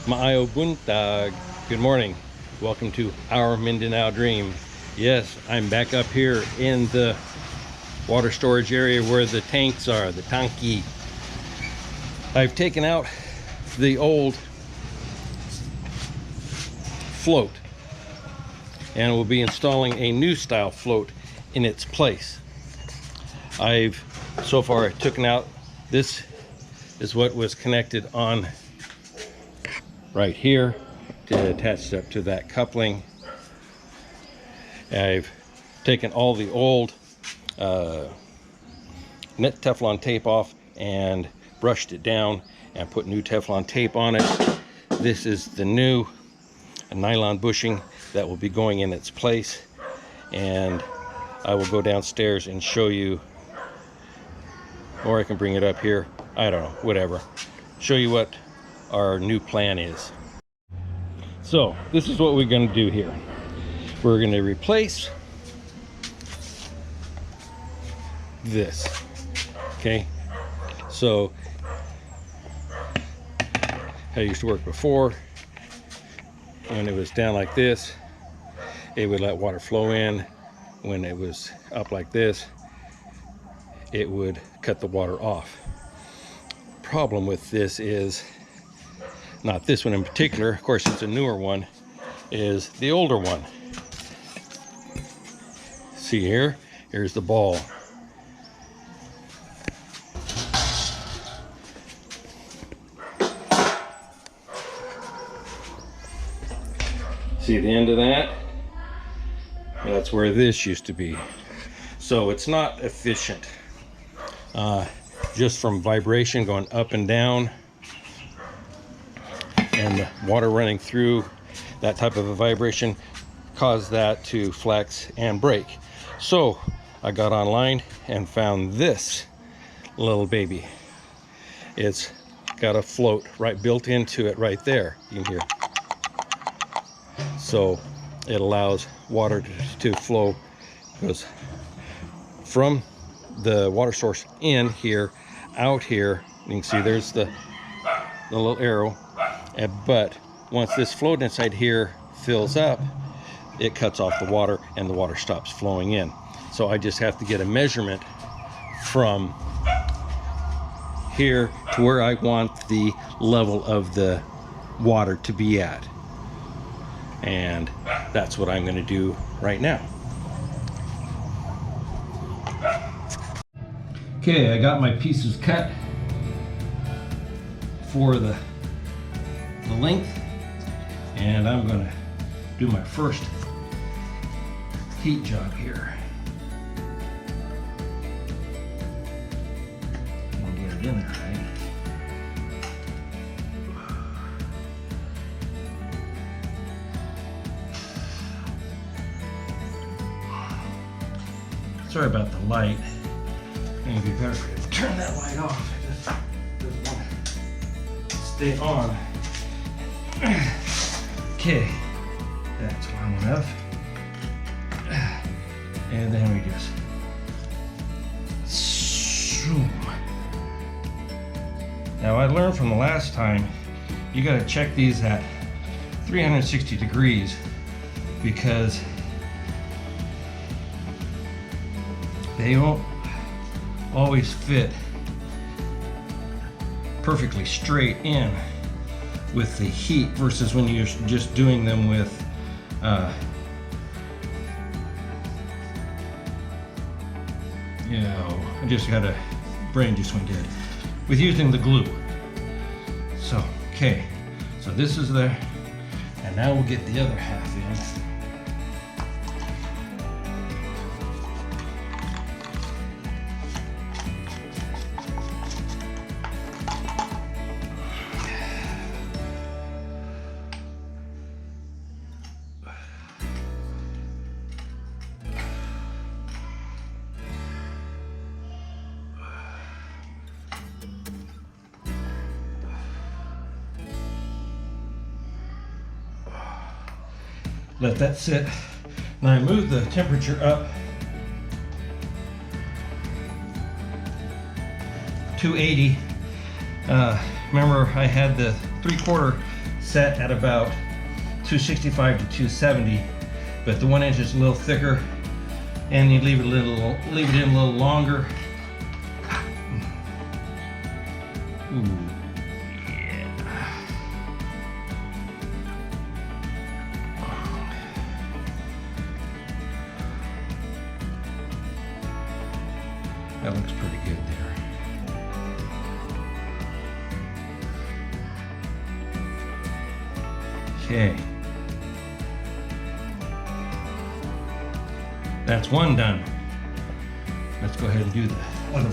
Maayo buntag. Good morning. Welcome to our Mindanao Dream. Yes, I'm back up here in the water storage area where the tanks are, the tanki. I've taken out the old float and will be installing a new style float in its place. So far taken out, this is what was connected on right here to attach up to that coupling. I've taken all the old net Teflon tape off and brushed it down and put new Teflon tape on it. This is the new nylon bushing that will be going in its place, and I will go downstairs and show you, or I can bring it up here, I don't know, whatever, show you what our new plan is. So this is what we're going to do here. We're going to replace this. Okay, so I used to work before. When it was down like this, it would let water flow in. When it was up like this, it would cut the water off. Problem with this is, not this one in particular, of course it's a newer one, is the older one. See here, here's the ball. See the end of that? That's where this used to be. So it's not efficient. Just from vibration going up and down and the water running through, that type of a vibration caused that to flex and break. So I got online and found this little baby. It's got a float right built into it right there. You can hear. So it allows water to flow, goes from the water source in here, out here. You can see there's the little arrow. But once this float inside here fills up, it cuts off the water and the water stops flowing in. So I just have to get a measurement from here to where I want the level of the water to be at. And that's what I'm going to do right now. Okay, I got my pieces cut for the length, and I'm going to do my first heat job here. I'll get it in there, right? Sorry about the light. It'd be better if I turn that light off. It just doesn't want to stay on. Okay, that's long enough. And then we just zoom. Now I learned from the last time, you got to check these at 360 degrees because they won't always fit perfectly straight in with the heat versus when you're just doing them with you know, I just got a brain just went dead with using the glue. So okay, so this is there, and now we'll get the other half in. Let that sit. Now I move the temperature up 280. Remember I had the 3/4 set at about 265 to 270, but the 1 inch is a little thicker, and you leave it in a little longer. Ooh, yeah. That looks pretty good there. Okay. That's one done. Let's go ahead and do the other one.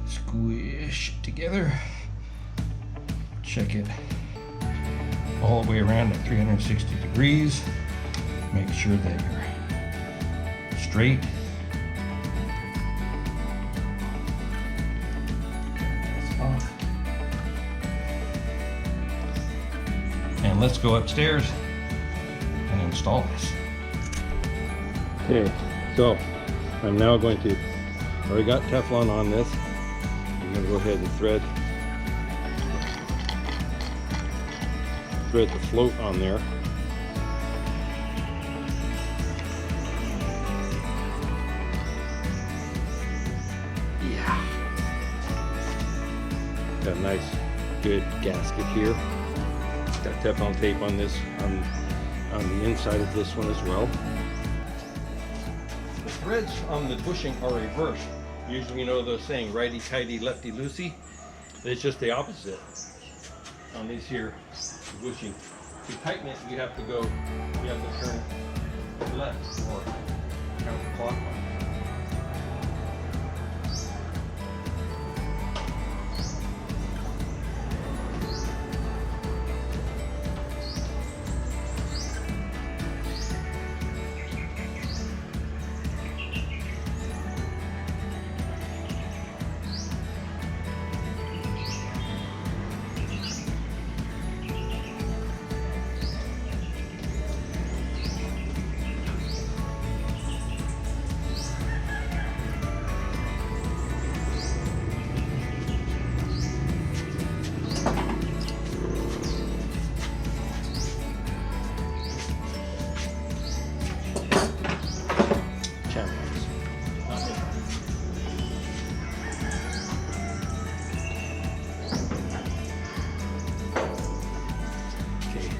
Squish it together. Check it all the way around at 360 degrees. Make sure that you're straight. That's off. And let's go upstairs and install this. Okay, so I'm now going to, already got Teflon on this. I'm going to go ahead and thread the float on there. Yeah. Got a nice, good gasket here. Got Teflon tape on this, on the inside of this one as well. The threads on the bushing are reversed. Usually, you know the saying, righty tighty, lefty loosey. It's just the opposite on these here bushing. To tighten it, you have to turn left or counterclockwise.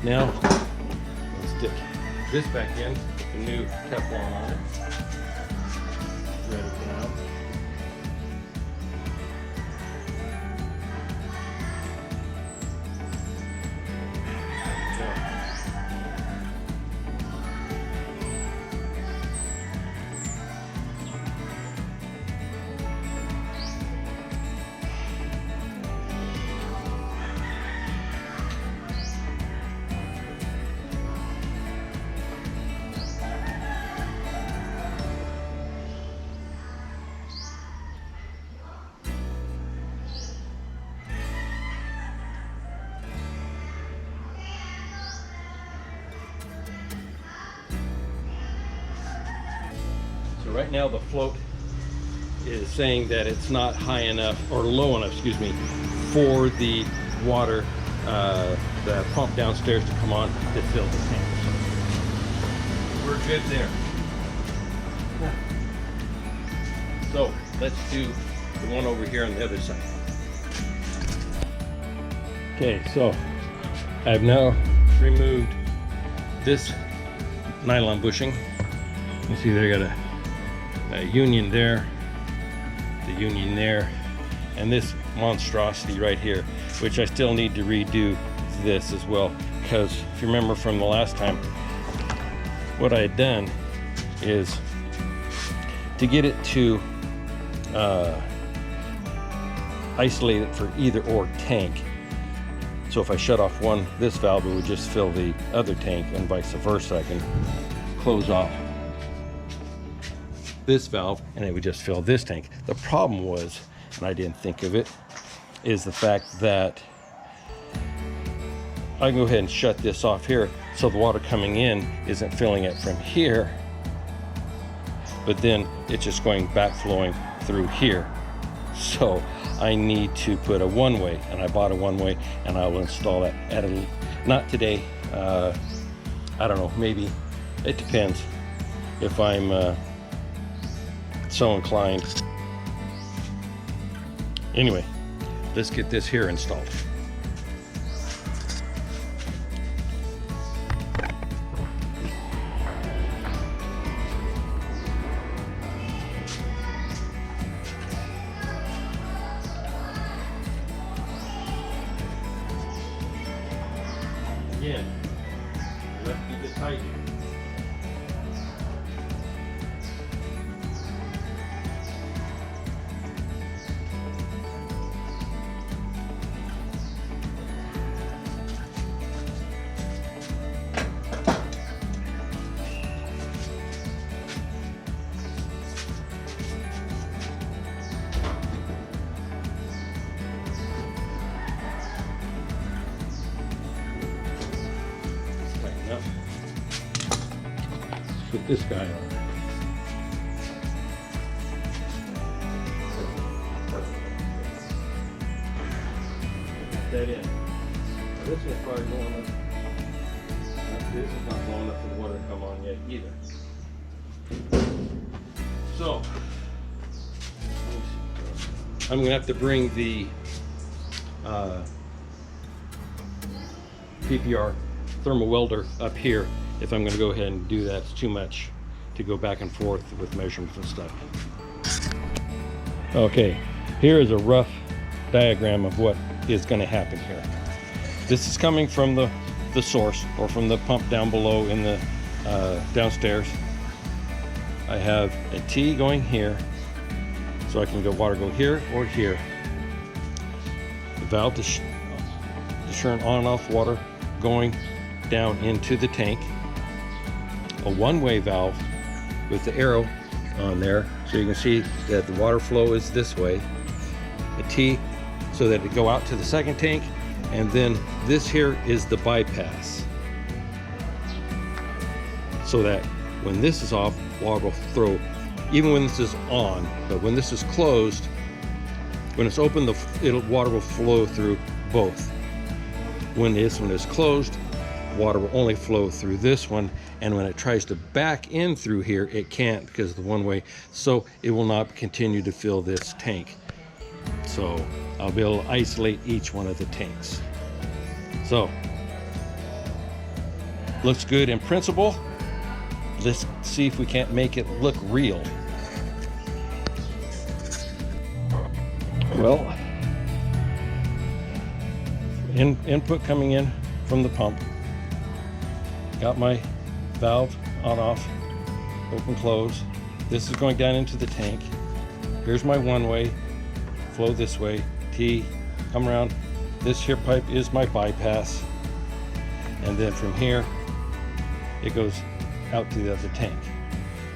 Now, let's stick this back in with the new Teflon on it. Thread it down. right now the float is saying that it's not high enough or low enough, excuse me, for the water, the pump downstairs to come on to fill the tank. We're good there. So let's do the one over here on the other side. Okay, so I've now removed this nylon bushing. You see they got a union there, the union there, and this monstrosity right here, which I still need to redo this as well, because if you remember from the last time, what I had done is to get it to isolate it for either or tank. So if I shut off one, this valve, it would just fill the other tank, and vice versa. I can close off this valve and it would just fill this tank. The problem was, and I didn't think of it, is the fact that I can go ahead and shut this off here so the water coming in isn't filling it from here, but then it's just going back flowing through here. So I need to put a one-way, and I bought a one-way, and I will install that at not today, I don't know, maybe, it depends if I'm so inclined. Anyway, let's get this here installed. Again, let's keep it tight. Up. Put this guy on. Put that in. Now this is probably going up. This is not long enough for the water to come on yet either. So I'm gonna have to bring the PPR thermal welder up here if I'm going to go ahead and do that. It's too much to go back and forth with measurements and stuff. Okay, here is a rough diagram of what is going to happen here. This is coming from the source, or from the pump down below in the downstairs. I have a T going here, so I can go water go here or here. The valve to turn on and off water going down into the tank. A one-way valve with the arrow on there, so you can see that the water flow is this way. A T so that it go out to the second tank, and then this here is the bypass, so that when this is off, water will flow even when this is on, but when this is closed, when it's open, water will flow through both. When this one is closed, water will only flow through this one, and when it tries to back in through here, it can't because of the one way, so it will not continue to fill this tank. So I'll be able to isolate each one of the tanks. So looks good in principle. Let's see if we can't make it look real. Well, input coming in from the pump. Got my valve on off, open close. This is going down into the tank. Here's my one way, flow this way, T, come around. This here pipe is my bypass. And then from here, it goes out to the other tank.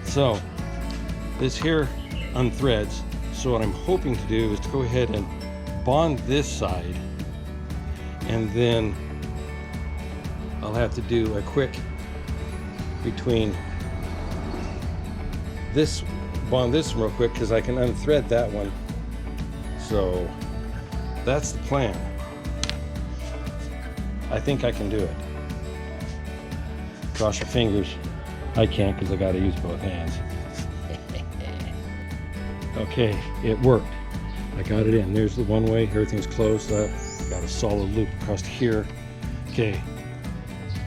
So this here unthreads. So what I'm hoping to do is to go ahead and bond this side, and then I'll have to do a quick between this clip on this one real quick because I can unthread that one. So that's the plan. I think I can do it. Cross your fingers. I can't because I got to use both hands. Okay, it worked. I got it in. There's the one way. Everything's closed up. Got a solid loop across here. Okay,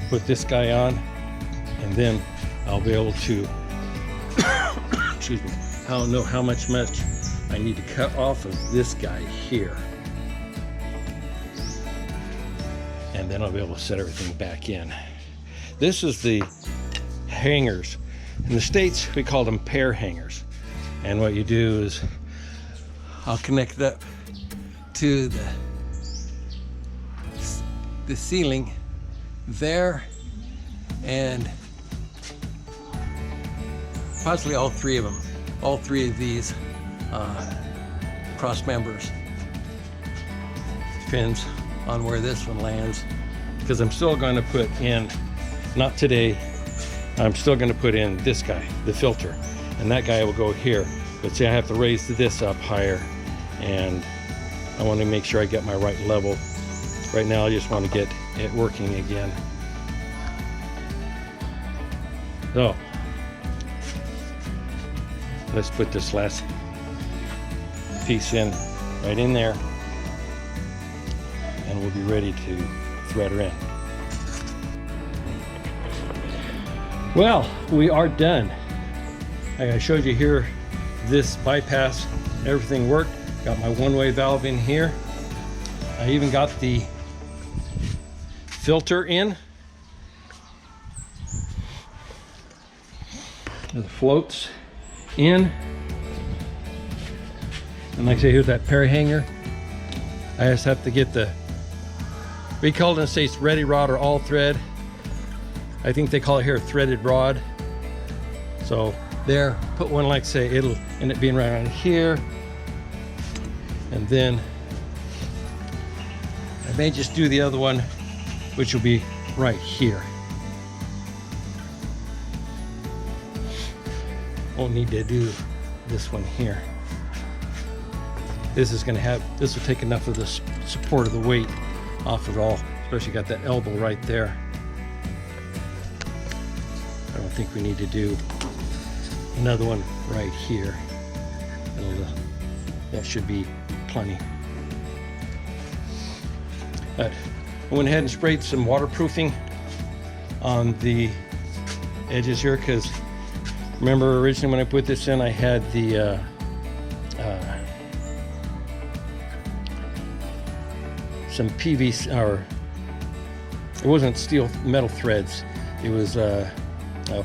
put this guy on, and then I'll be able to excuse me, I'll know how much I need to cut off of this guy here, and then I'll be able to set everything back in. This is the hangers. In the States we call them pair hangers, and what you do is I'll connect it up to the ceiling there, and possibly all three of them, all three of these cross members. Depends on where this one lands, because I'm still going to put in, not today, I'm still going to put in this guy, the filter, and that guy will go here. But see, I have to raise this up higher, and I want to make sure I get my right level. Right now I just want to get it working again. So let's put this last piece in right in there, and we'll be ready to thread her in. Well, we are done. Like I showed you here, this bypass, everything worked. Got my one-way valve in here. I even got the filter in. The floats in. And like I say, here's that pair hanger. I just have to get the, we call it in the States ready rod or all thread. I think they call it here a threaded rod. So there, put one, like say, it'll end up being right around here. And then I may just do the other one, which will be right here. Won't need to do this one here. This is going to have, this will take enough of the support of the weight off of it all, especially got that elbow right there. I don't think we need to do another one right here. That should be plenty. But I went ahead and sprayed some waterproofing on the edges here, because remember originally when I put this in, I had the some PVC, or it wasn't steel, metal threads, it was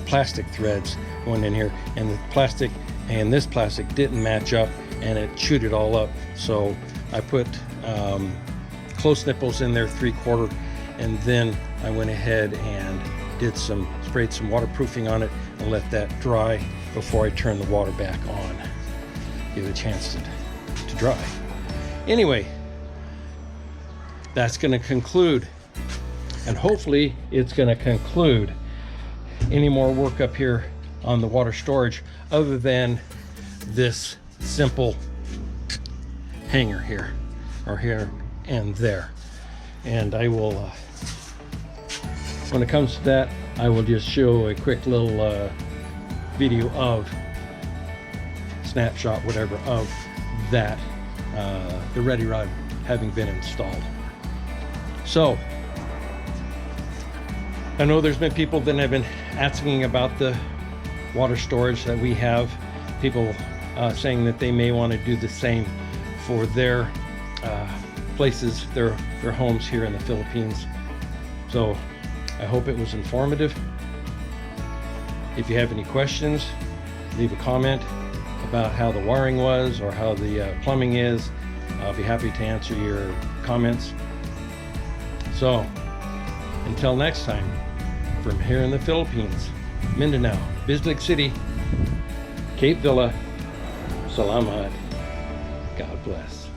plastic threads going in here, and the plastic and this plastic didn't match up, and it chewed it all up. So I put close nipples in there, 3/4, and then I went ahead and sprayed some waterproofing on it and let that dry before I turn the water back on. Give it a chance to dry. Anyway, that's going to conclude, and hopefully it's going to conclude any more work up here on the water storage other than this simple hanger here, or here and there. And I will, when it comes to that, I will just show a quick little video of snapshot, whatever, of that, the ready rod having been installed. So I know there's been people that have been asking about the water storage that we have, people saying that they may want to do the same for their places, their homes here in the Philippines. So I hope it was informative. If you have any questions, leave a comment about how the wiring was or how the plumbing is. I'll be happy to answer your comments. So until next time, from here in the Philippines, Mindanao, Bislig City, Cape Villa, Salamat, God bless.